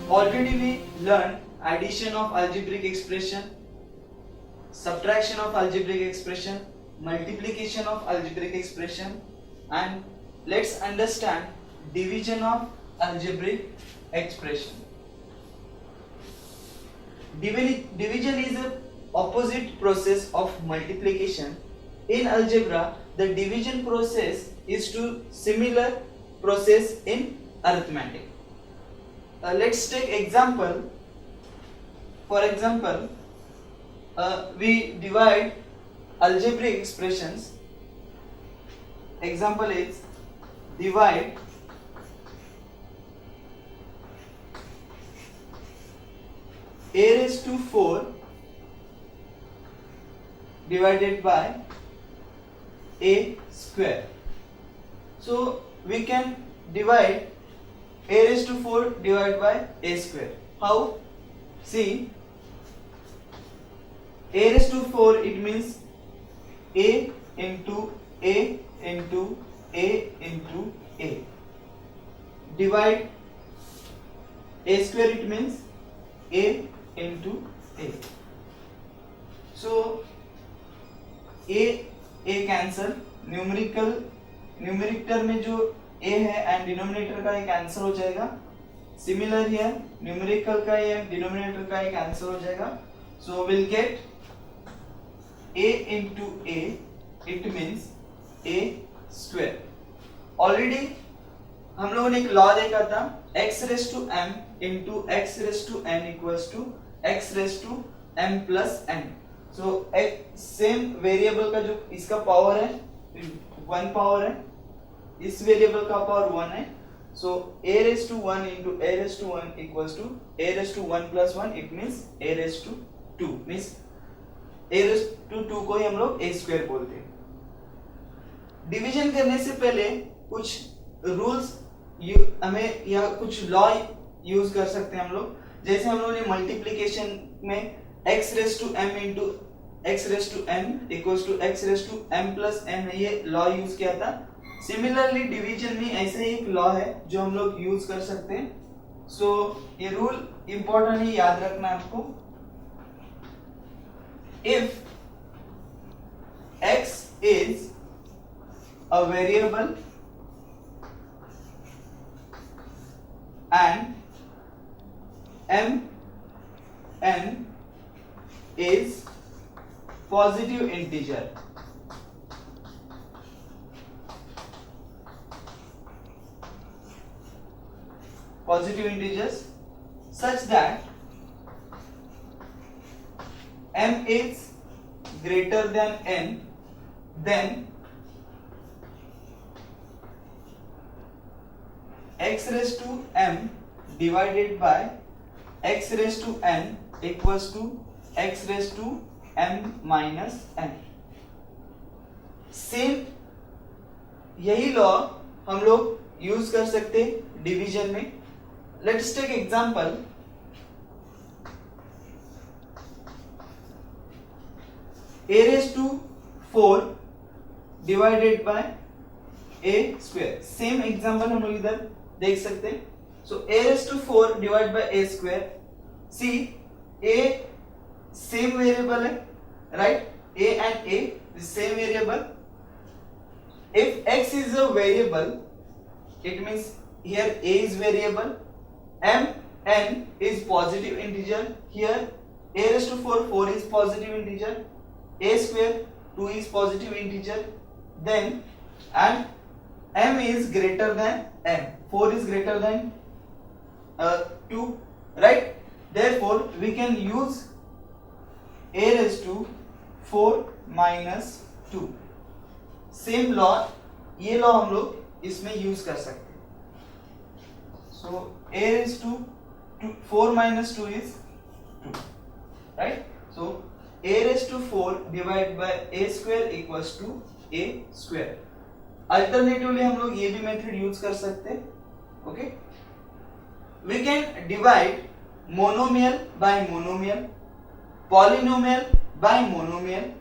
Already we learned addition of algebraic expression, subtraction of algebraic expression, multiplication of algebraic expression, and let's understand division of algebraic expression. Division is a opposite process of multiplication. In algebra, the division process is to similar process in arithmetic. Let's take example. For example, we divide algebraic expressions. Example is divide a raised to 4 divided by a square. So we can divide a raised to 4 divided by a square. How? See, a raised to 4, it means a into a into a into a. Divide a square, it means a into a. So a cancel, numerator में जो a है and denominator का ये cancel हो जाएगा. Similar here numerical का ये denominator का ये कैंसिल हो जाएगा. So will get a into a, it means a square. Already हम लोगों ने एक लॉ देखा था, x raise to m into x raise to n equals to x raise to m plus n. So same variable का जो इसका power है 1 पावर है, इस वेरिएबल का पावर 1 है. So a raise to 1 into a raise to 1 equals to a raise to 1 plus 1, it means a raise to 2. Means a raise to 2 को ही हम लोग a स्क्वायर बोलते हैं. डिवीजन करने से पहले कुछ रूल्स हमें या कुछ लॉ यूज कर सकते हैं हम लोग. जैसे हम लोगों ने मल्टीप्लिकेशन में x raise to m into x raise to m equals to x raise to m plus n, ये लॉ यूज किया था. सिमिलरली डिवीजन में ऐसे ही एक लॉ है जो हम लोग यूज कर सकते हैं. सो ये रूल इंपॉर्टेंट है, याद रखना आपको. If x is a variable and mn is positive integer, positive integers such that m is greater than n, then x raised to m divided by x raised to n equals to x raised to m minus n. Same यही law हम लोग use कर सकते हैं division में. Let's take example. a raised to 4 divided by a square. Same example हम लोग इधर देख सकते हैं. So a raised to 4 divided by a square. See a same variable है, right? a and a is same variable. If x is a variable, it means here a is variable, m n is positive integer. Here a raised to 4 is positive integer, a square 2 is positive integer, then and m is greater than n, 4 is greater than 2, right? Therefore we can use a raised to 4 minus 2. Same law, ये law हम लोग इसमें use कर सकते हैं. So a raised to 4 minus 2 is 2, right? So a raised to 4 divided by a square equals to a square. Alternatively हम लोग ये भी मेथड यूज कर सकते हैं. Okay, we can divide monomial by monomial, polynomial by monomial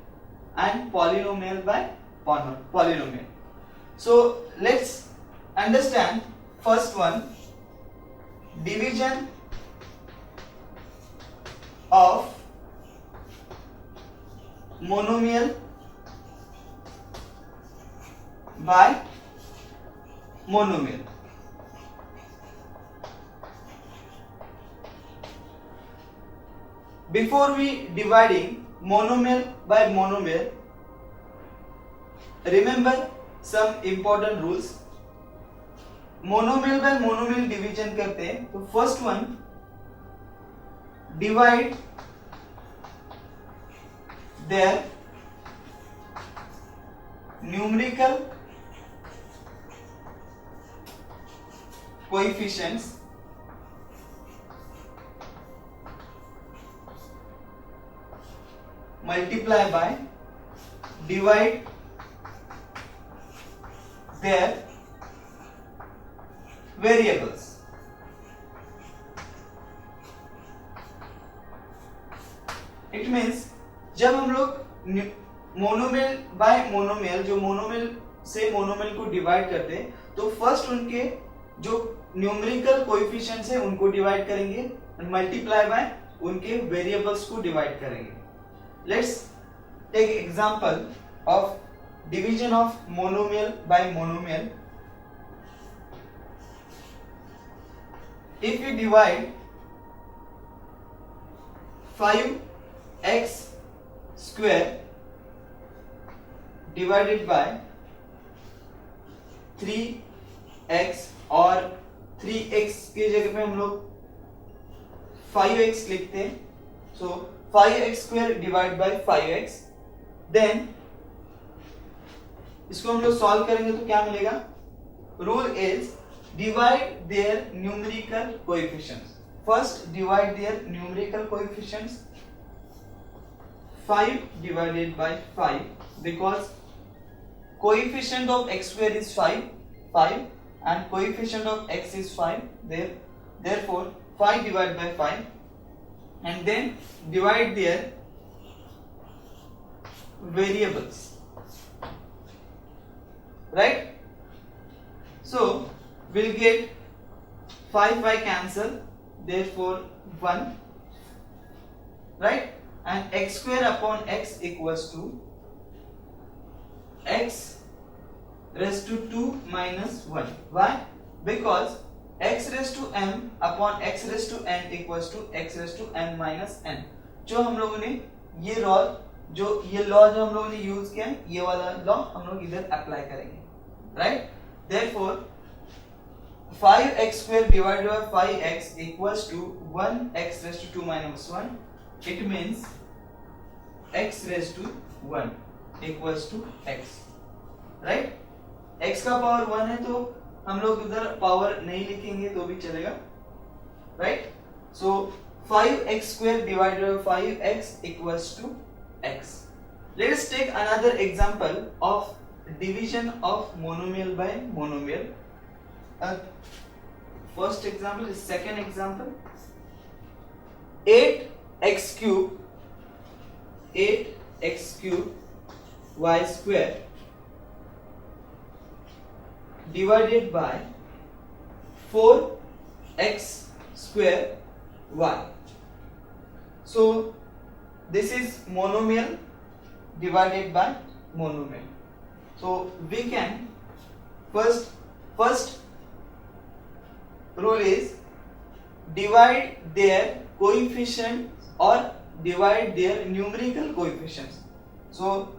and polynomial by polynomial. So let's understand first one, division of monomial by monomial. Before we dividing monomial by monomial, remember some important rules. Monomial by monomial division करते हैं तो first one, divide their numerical coefficients multiply by divide their variables. It means जब हम लोग monomial by monomial, जो monomial से monomial को divide करते हैं तो फर्स्ट उनके जो न्यूमेरिकल कोएफिशिएंट्स है उनको डिवाइड करेंगे और मल्टीप्लाई बाय उनके वेरिएबल्स को डिवाइड करेंगे. Let's take example of division of monomial by monomial. If we divide 5x square divided by 3x और 3x के जगह पे हम लोग 5x लिखते हैं, so 5x square divided by 5x, then इसको हम लोग सॉल्व करेंगे तो क्या मिलेगा. Rule is divide their numerical coefficients. First divide their numerical coefficients. 5 divided by 5 because coefficient of x square is 5 and coefficient of x is 5. Therefore 5 divided by 5 and then divide their variables. Right? So we'll get 5 cancel, therefore 1, right? And x square upon x equals to x raised to 2 minus 1. Why? Because x raised to m upon x raised to n equals to x raised to n minus n. जो हम लोगों ने ये law जो हम लोगों ने use किया, ये वाला लॉ हम लोग इधर अप्लाई करेंगे, right? Therefore 5x square divided by 5x equals to 1x raised to 2 minus 1. It means x raised to 1 equals to x, right? x का पावर 1 है तो हम लोग इधर पावर नहीं लिखेंगे तो भी चलेगा, right? So 5x square divided by 5x equals to x. Let us take another example of division of monomial by monomial. First example is second example. 8x cube y square divided by 4x square y. So this is monomial divided by monomial. So we can first rule is divide their coefficients or divide their numerical coefficients. So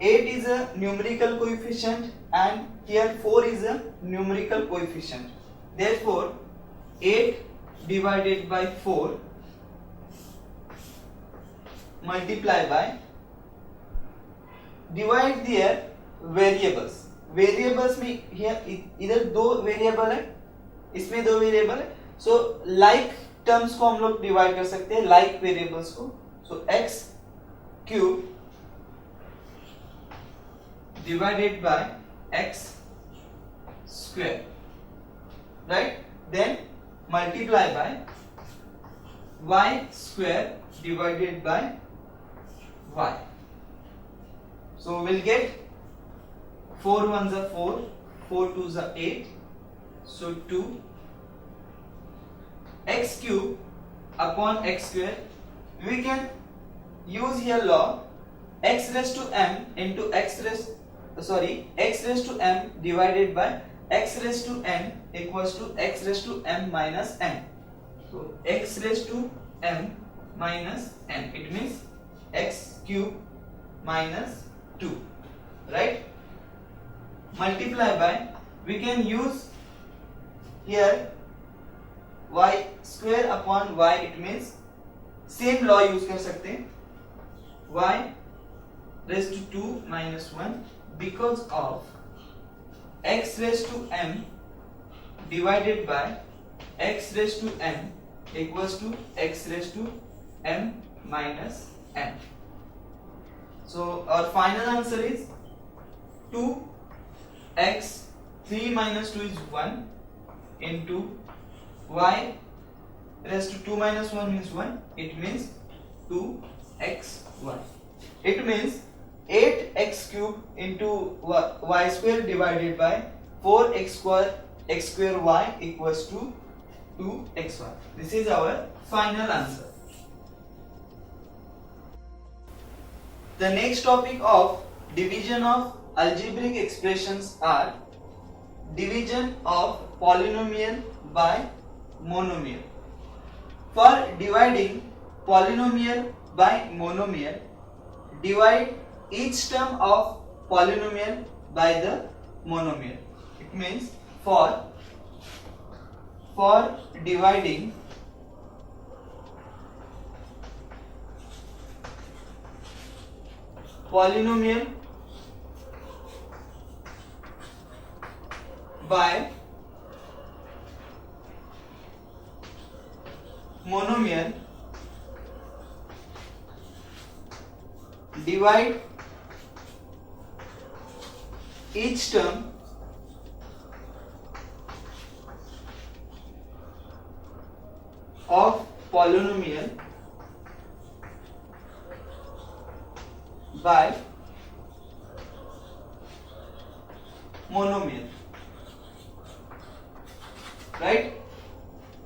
8 is a numerical coefficient and here 4 is a numerical coefficient. Therefore 8 divided by 4 multiply by divide their variables. Variables में here इधर दो variable है, इसमें दो variable है, so like terms को हम लोग डिवाइड कर सकते हैं, like वेरिएबल्स को. So x cube divided by x square, right? Then multiply by y square divided by y. So we'll get 4 ones are 4, 4 twos are 8, so 2 x cube upon x square, we can use here law x raised to m into x raised to m divided by x raised to n equals to x raised to m minus n. So x raised to m minus n, it means x cube minus 2, right? Multiply by, we can use here y square upon y, it means same law use कर सकते हैं, y raised to 2 minus 1 because of x raised to m divided by x raised to n equals to x raised to m minus n. So our final answer is 2x 3 minus 2 is 1 into y raised to 2 minus 1 means 1, it means 2x1. It means 8x cube into y square divided by 4x square y equals to 2xy. This is our final answer. The next topic of division of algebraic expressions are division of polynomial by monomial. For dividing polynomial by monomial, divide each term of polynomial by the monomial. It means for dividing polynomial by monomial, divide each term of polynomial by monomial, right?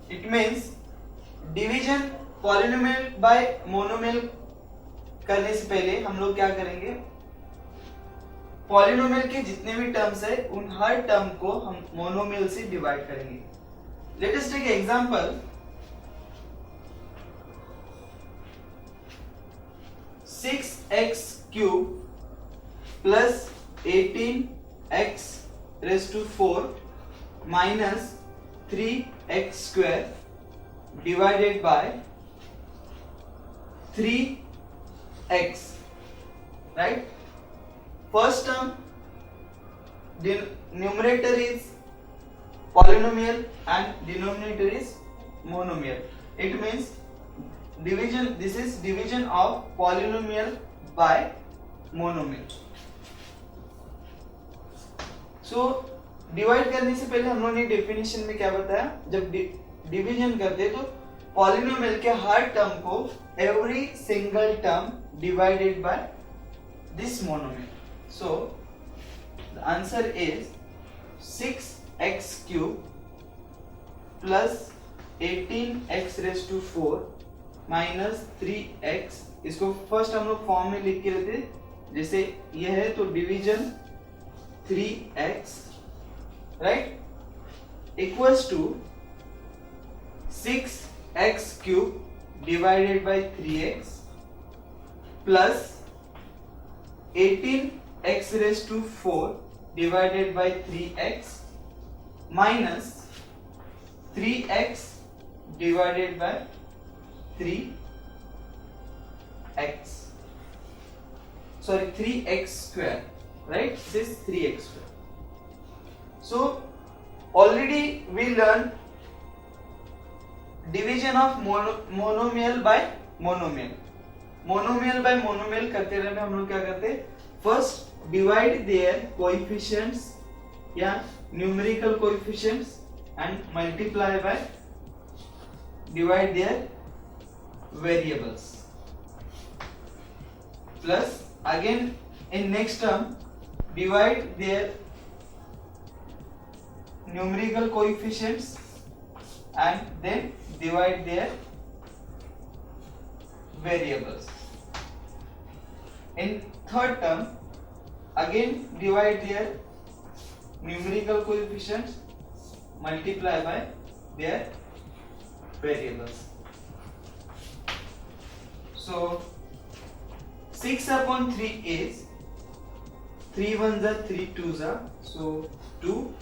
It means division polynomial by monomial करने से पहले हम लोग क्या करेंगे, polynomial के जितने भी टर्म्स है उन हर टर्म को हम मोनोमियल से डिवाइड करेंगे. Let us take example. 6x cube plus 18x raise to 4 minus 3x square divided by 3x, right? First term, the numerator is polynomial and denominator is monomial. It means division, this is division of polynomial by monomial. So divide करने से पहले हम लोगों ने definition में क्या बताया, जब डिवीजन करते तो पॉलिनोमियल के हर टर्म को every single term divided by this monomial. So the answer is 6x cube plus 18x raise to 4 minus 3x. इसको फर्स्ट हम लोग फॉर्म में लिख के लेते, जैसे ये है तो division 3x, right, equals to 6x cube divided by 3x plus 18x raised to 4 divided by 3x minus 3x divided by 3x square, right? This is 3x square. So already we learned division of monomial by monomial. Monomial by monomial करते रहने हम लोग क्या करते, first divide their coefficients या numerical coefficients and multiply by divide their variables, plus again in next term divide their numerical coefficients and then divide their variables. In third term, again divide their numerical coefficients, multiply by their variables. So 6 upon 3 is 3 1s are 3 2s are, so 2.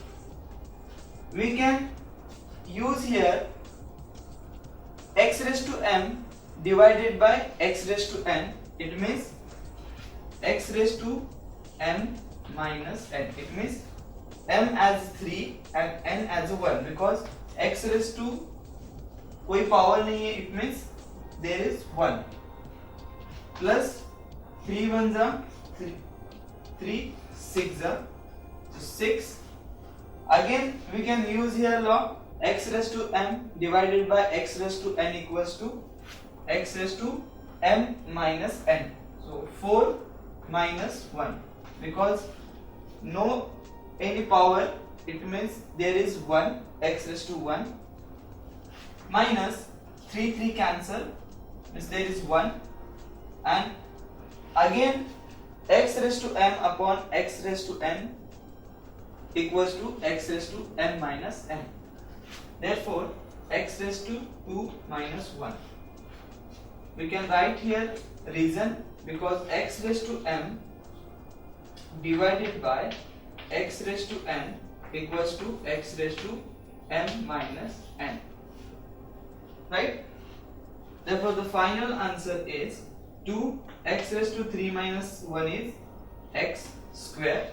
We can use here x raised to m divided by x raised to n. It means x raised to m minus n. It means m as 3 and n as 1, because x raised to कोई power नहीं है, it means there is 1 plus 3 1s are 3 6 are, so 6. Again we can use here law x raised to m divided by x raised to n equals to x raised to m minus n. So 4 minus 1, because no any power, it means there is 1, x raised to 1, minus 3 cancel, means there is 1, and again x raised to m upon x raised to n equals to x raised to m minus n. Therefore x raised to 2 minus 1. We can write here reason, because x raised to m divided by x raised to n equals to x raised to m minus n. Right? Therefore the final answer is 2. X raised to 3 minus 1 is x square,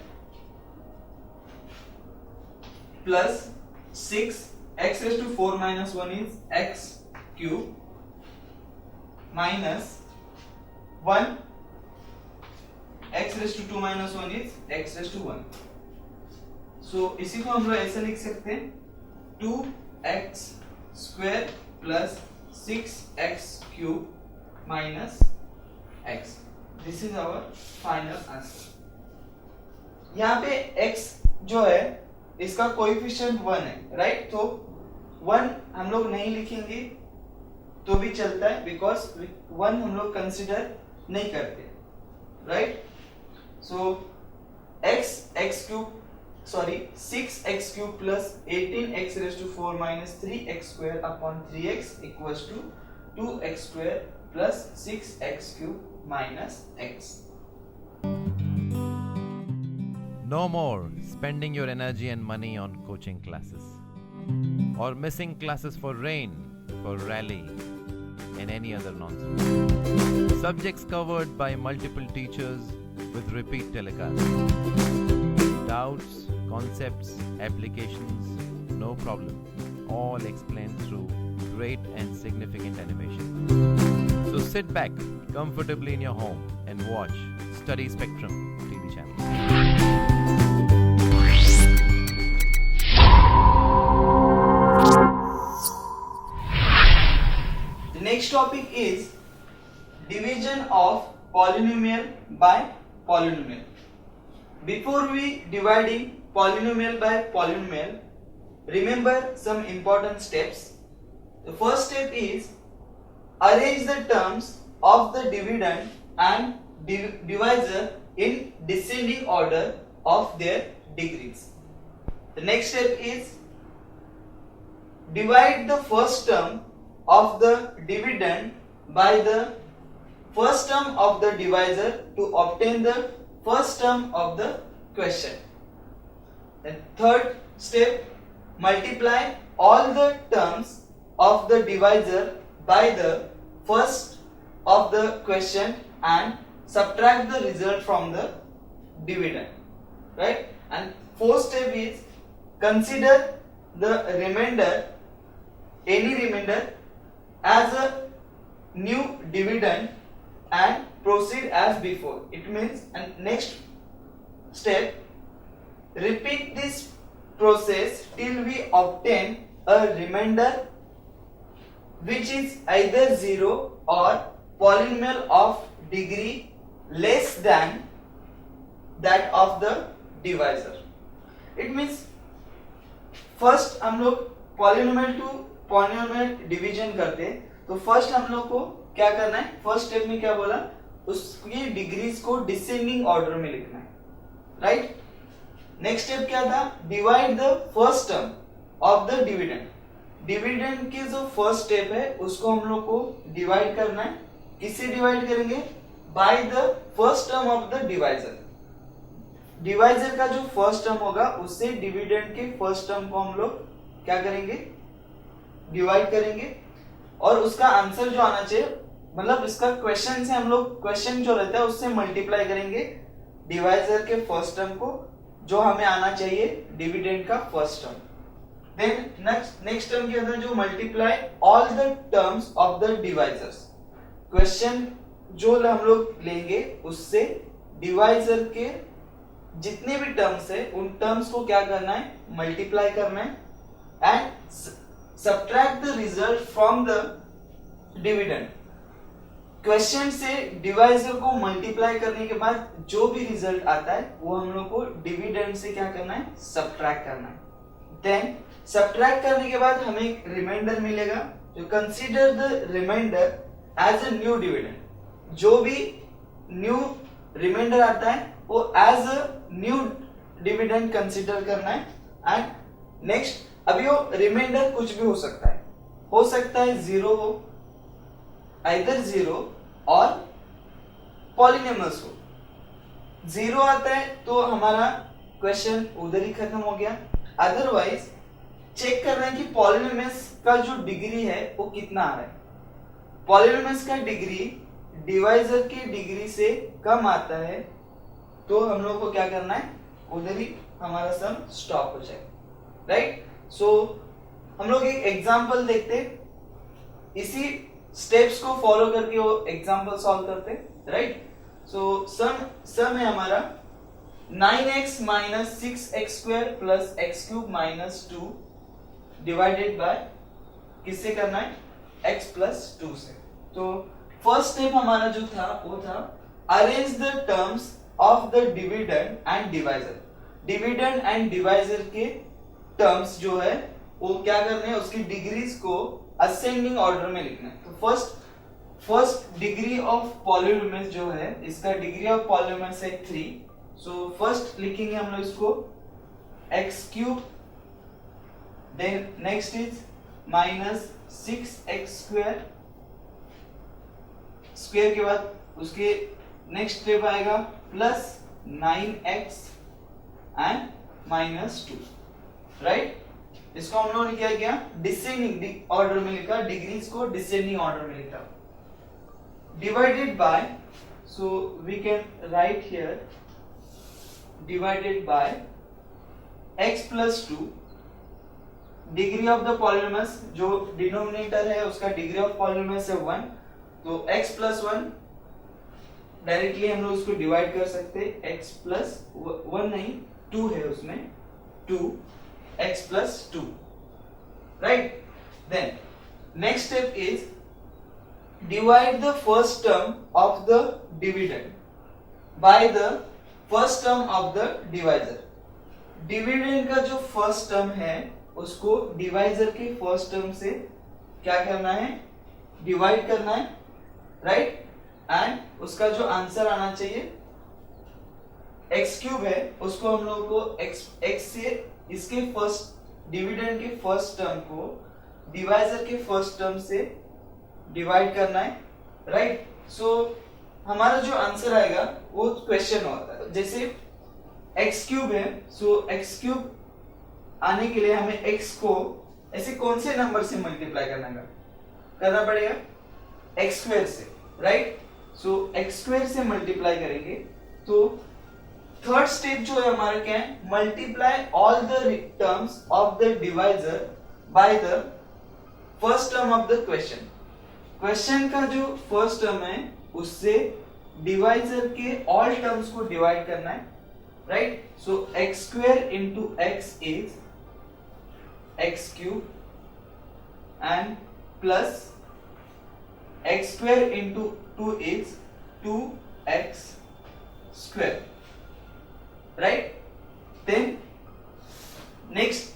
plus 6. X raised to 4 minus 1 is x cube, minus 1. X raised to 2 minus 1 is x raised to 1. So इसी को हम लोग ऐसे लिख सकते हैं 2x square plus 6x cube minus x. This is our final answer. यहाँ पे x जो है इसका कोएफिशिएंट 1 है, राइट? तो 1 हम लोग नहीं लिखेंगे तो भी चलता है, बिकॉज 1 हम लोग कंसिडर नहीं करते, right? So x cube 6x cube plus 18x raised to 4 minus 3x square upon 3x equals to 2x square plus 6x cube minus x. No more spending your energy and money on coaching classes, or missing classes for rain, for rally, and any other nonsense. Subjects covered by multiple teachers with repeat telecasts. Doubts, concepts, applications, no problem. All explained through great and significant animation. So sit back comfortably in your home and watch Study Spectrum TV channel. The next topic is division of polynomial by polynomial. Before we dividing polynomial by polynomial, remember some important steps. The first step is arrange the terms of the dividend and divisor in descending order of their degrees. The next step is divide the first term of the dividend by the first term of the divisor to obtain the first term of the question. The third step, multiply all the terms of the divisor by the first of the question and subtract the result from the dividend, right? And fourth step is consider the remainder, any remainder, as a new dividend and proceed as before. It means, and next step, repeat this process till we obtain a remainder which is either 0 or polynomial of degree less than that of the divisor. It means first हम लोग polynomial to polynomial division करते हैं तो first हम लोग को क्या करना है, फर्स्ट स्टेप में क्या बोला, उसकी डिग्रीज को डिसेंडिंग ऑर्डर में लिखना है, राइट। नेक्स्ट स्टेप क्या था, divide the first term of the dividend. Dividend की जो फर्स्ट स्टेप है उसको हम लोग को डिवाइड करना है। किससे डिवाइड करेंगे, by the first term of the divisor. Divisor का जो फर्स्ट टर्म होगा उससे डिविडेंड के फर्स्ट टर्म को हम लोग क्या करेंगे, डिवाइड करेंगे, और उसका आंसर जो आना चाहिए, मतलब इसका क्वेश्चन से हम लोग, क्वेश्चन जो रहता है उससे मल्टीप्लाई करेंगे डिवाइजर के फर्स्ट टर्म को, जो हमें आना चाहिए डिविडेंड का first term. Then next term के अंदर जो multiply all the terms of the divisors. Question जो हम लोग लेंगे उससे डिवाइजर के जितने भी टर्म्स है उन टर्म्स को क्या करना है, मल्टीप्लाई करना है and subtract the result from the dividend. Question से डिवाइजर को मल्टीप्लाई करने के बाद जो भी रिजल्ट आता है वो हम लोग को डिविडेंड से क्या करना है, सब्ट्रैक्ट करना है। देन सब्ट्रैक्ट करने के बाद हमें एक रिमाइंडर मिलेगा, जो consider the remainder as a new dividend. जो भी न्यू रिमाइंडर आता है वो as a new dividend consider करना है। एंड नेक्स्ट, अभी वो रिमाइंडर कुछ भी हो सकता है 0 हो, आइदर 0 और पॉलिनोमियल्स हो। 0 आता है तो हमारा क्वेश्चन उधर ही खत्म हो गया। अदरवाइज चेक करना है कि पॉलिनोमियल्स का जो डिग्री है वो कितना आ रहा है। पॉलिनोमियल्स का डिग्री डिवाइजर की डिग्री से कम आता है तो हम लोग को क्या करना है, उधर ही हमारा सम स्टॉप हो जाए, राइट। सो हम लोग एक एग्जांपल देखते, इसी स्टेप्स को फॉलो करके वो एग्जांपल सॉल्व करते, राइट। सो सम है हमारा 9x minus 6x square plus x cube minus 2 divided by किससे करना है, x प्लस 2 से। तो फर्स्ट स्टेप हमारा जो था वो था arrange the terms of the dividend and divisor. Dividend and divisor के टर्म्स जो है वो क्या करने हैं, उसकी डिग्रीज को असेंडिंग ऑर्डर में लिखना है। तो फर्स्ट डिग्री ऑफ पॉलिनोमियल जो है, इसका डिग्री ऑफ पॉलिनोमियल है 3। सो फर्स्ट लिखेंगे हम लोग इसको x cube, then next is minus 6x square, square के बाद उसके नेक्स्ट स्टेप आएगा plus 9x and minus 2, right. इसको हम लोगों ने क्या किया, डिसेंडिंग ऑर्डर में लिखा, डिग्रीज को डिसेंडिंग ऑर्डर में लिखा, divided by, so we can write here divided by x plus 2, degree of the polynomials जो डिनोमिनेटर है उसका डिग्री ऑफ पॉलिनोमियल्स है 1, तो x प्लस 1 डायरेक्टली हम लोग उसको डिवाइड कर सकते हैं, x प्लस 1 नहीं 2 है उसमें, 2x plus 2, right? Then next step is divide the first term of the dividend by the first term of the divisor. Dividend का जो फर्स्ट टर्म है उसको डिवाइजर के फर्स्ट टर्म से क्या करना है, डिवाइड करना है, राइट। एंड उसका जो आंसर आना चाहिए x क्यूब है उसको हम लोगों को x से इसके फर्स्ट डिविडेंड के फर्स्ट टर्म को डिवाइजर के फर्स्ट टर्म से डिवाइड करना है, राइट। सो हमारा जो आंसर आएगा वो क्वेश्चन होता है, जैसे x क्यूब है, सो x क्यूब आने के लिए हमें x को ऐसे कौन से नंबर से मल्टीप्लाई करना पड़ेगा, x स्क्वायर से, राइट। सो x स्क्वायर से मल्टीप्लाई करेंगे तो थर्ड स्टेप जो है हमारा क्या है, multiply all the terms of the divisor by the first term of the question. Question का जो फर्स्ट टर्म है उससे डिवाइजर के ऑल टर्म्स को डिवाइड करना है, right. So x square into x is x cube and plus x square into 2 is 2x square, right? Then next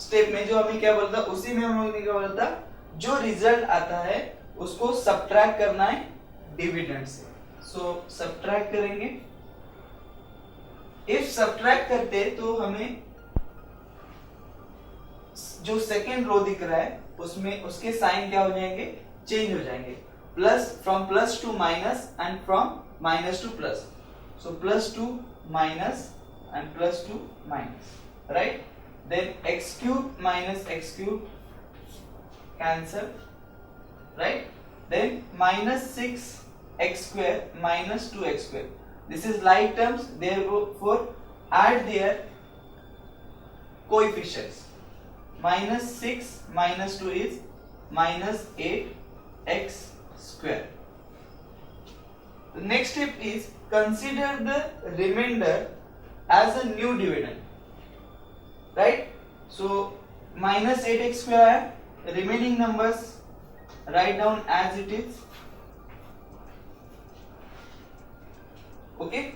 step में जो हमें क्या बोलता, उसी में हम लोगों ने क्या बोला था, जो रिजल्ट आता है उसको सब्ट्रैक्ट करना है डिविडेंड से। सो सब्ट्रैक्ट करेंगे। इफ सब्ट्रैक्ट करते तो हमें जो सेकेंड रो दिख रहा है उसमें उसके साइन क्या हो जाएंगे, चेंज हो जाएंगे, plus from plus to minus and from minus to plus. So plus to minus and plus to minus, right. Then x cube minus x cube cancel, right. Then minus 6x square minus 2x square, this is like terms, therefore add their coefficients. Minus 6 minus 2 is minus 8x square. The next step is consider the remainder as a new dividend, right. So minus 8x square, remaining numbers write down as it is, okay.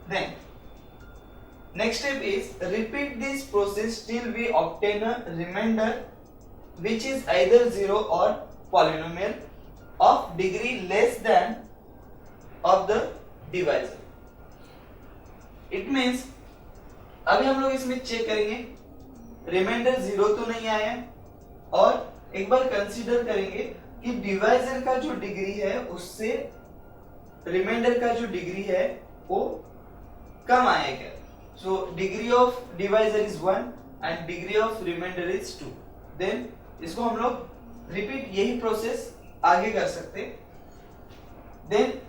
Then next step is repeat this process till we obtain a remainder which is either 0 or polynomial of degree less than of the divisor. It means अभी हम लोग इसमें check करेंगे reminder 0 तो नहीं आया, और एक बार कंसीडर करेंगे कि डिवाइजर का जो डिग्री है उससे रिमाइंडर का जो डिग्री है वो कम आया क्या। So degree of divisor is 1 and degree of reminder is 2। Then इसको हम लोग रिपीट यही प्रोसेस आगे कर सकते। देन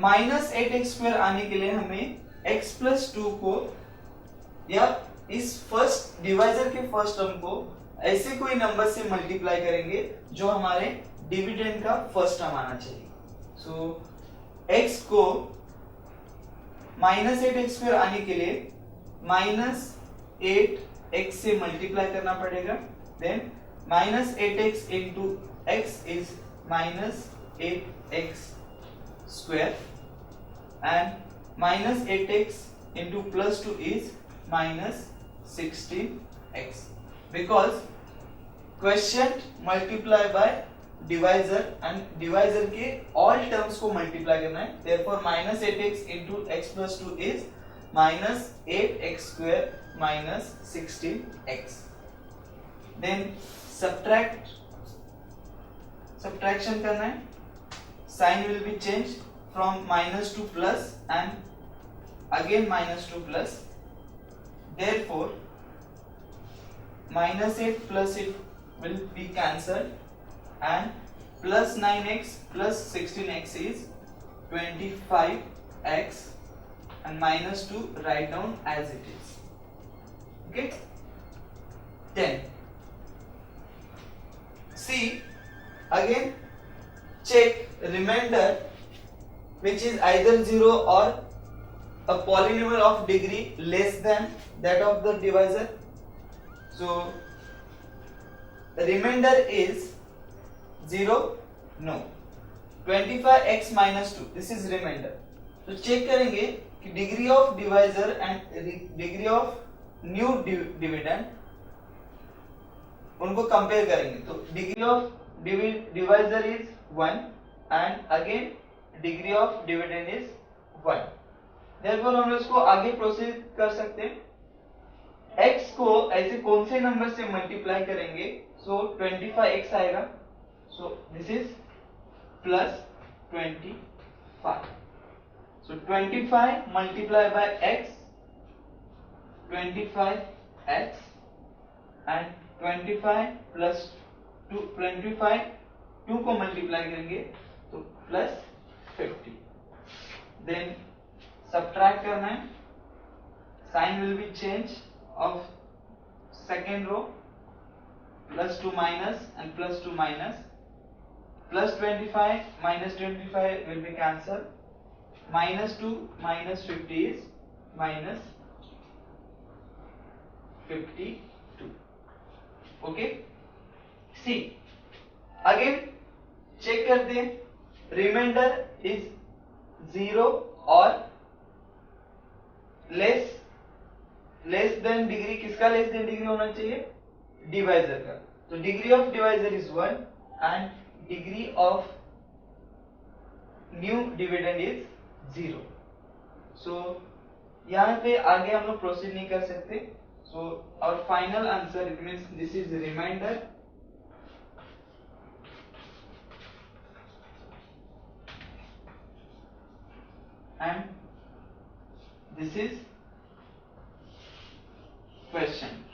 माइनस 8x स्क्वायर आने के लिए हमें x प्लस 2 को या इस फर्स्ट डिवाइजर के फर्स्ट टर्म को ऐसे कोई नंबर से मल्टीप्लाई करेंगे जो हमारे डिविडेंड का फर्स्ट टर्म आना चाहिए। सो x को माइनस 8x स्क्वायर आने के लिए माइनस 8x से मल्टीप्लाई करना पड़ेगा। Then minus 8x into x is minus 8x square and minus 8x into plus 2 is minus 16x, because quotient multiply by divisor and divisor के all terms को multiply करना है। therefore minus 8x into x plus 2 is minus 8x square minus 16x. then subtraction करना है, sign will be changed from minus to plus and again minus to plus. Therefore, minus 8 plus 8 will be cancelled and plus 9x plus 16x is 25x and minus 2 write down as it is. Okay. Then see again check remainder which is either 0 or a polynomial of degree less than that of the divisor. So the remainder is 0, no, 25x minus 2, this is remainder. तो check करेंगे कि degree of divisor and degree of new dividend उनको compare करेंगे। तो degree of divisor is 1 and again degree of dividend is 1। Therefore हम लोग इसको आगे प्रोसीड कर सकते हैं। x को ऐसे कौन से नंबर से मल्टीप्लाई करेंगे, सो 25x आएगा। So this is plus 25। So 25 multiply by x, 25x and 25 plus 2, 25 2 को मल्टीप्लाई करेंगे तो प्लस 50। देन सब्ट्रैक्ट करना है, sign will be change of second row, plus 2 minus and plus 2 minus, plus 25 minus 25 will be cancelled, minus 2 minus 50 is minus 52. Okay, see again check करते हैं, remainder is 0 or less less than degree किसका less than degree होना चाहिए? Divisor का. तो degree of divisor is 1 and degree of new dividend is 0. So यहाँ पे आगे हम लोग प्रोसीड नहीं कर सकते. So our final answer it means this is reminder and this is question.